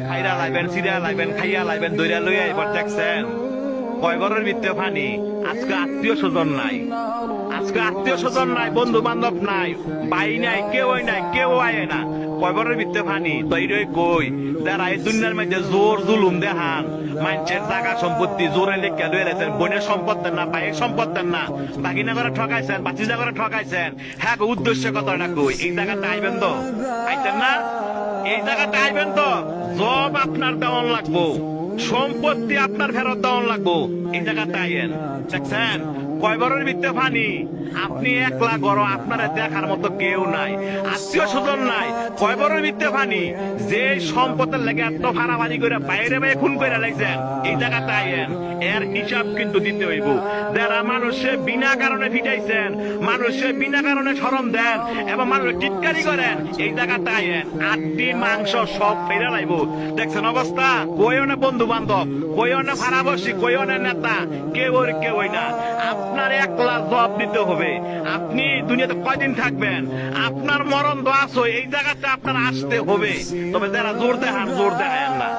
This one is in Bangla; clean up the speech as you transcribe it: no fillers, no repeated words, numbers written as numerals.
খাইরা লাইবেন, সিরিয়া লাইবেন, খাইয়া লাইবেন, দইরা লইয়া এবার দেখছেন কয় ঘরের ভিতরে পানি। আজকে আত্মীয় স্বজন নাই, আজকে আত্মীয় স্বজন নাই, বন্ধু বান্ধব নাই, ভাই নাই, কেউ নাই, কেউ আয় না। কয় ঘরের ভিতরে পানি। তৈরি কই যারা এই দুনিয়ার মধ্যে জোর জুলুম দেখান, মানুষের জায়গা সম্পত্তি জোরে লেখা লয়ে রেছেন, বোনের সম্পদ দেন না, ভাইয়ের সম্পদ দেন না, বাকিনা করে ঠকাইছেন, বাচিজা করে ঠকাইছেন। হ্যাঁ, উদ্দেশ্য কথাটা কই, এই জায়গাটা আইবেন তো? আইতেন না? এই জায়গাটা আইবেন তো? জব আপনার দেওয়ান লাগবো, সম্পত্তি আপনার ফেরত দেওয়ান লাগবো। এই জায়গাটা আইয়েন। দেখছেন কয় বড়ের ভিতরে পানি। আপনি একলা গড়, আপনারা দেখার মতো কেউ নাই, আত্মীয় স্বজন নাই। কয় বড়ের ভিতরে পানি। যে সম্পদের লেগে এত ফাড়াফাড়ি করে বাইরে বাইরে খুন করে লাগছেন, এই জায়গাটা আইয়েন। এর হিসাব কিন্তু দিতে হইব। যারা মানুষে বিনা কারণে ফিটাইছেন, মানুষে বিনা কারণে শরম দেন এবং মানুষের টিটকারি করেন, এই জায়গাটা আইয়েন। আড্ডি মাংস সব ফেরে লাইব। দেখছেন অবস্থা? কইও না বন্ধু বান্ধব, কইও না ফাড়াবসি, কইও না নেতা, কেউ না। আপনার একলা জবাব দিতে হবে। আপনি দুনিয়াতে কয়দিন থাকবেন? আপনার মরণ তো আসো, এই জায়গাটা আপনার আসতে হবে। তবে যারা জোর দেখান, জোর দেখায় না।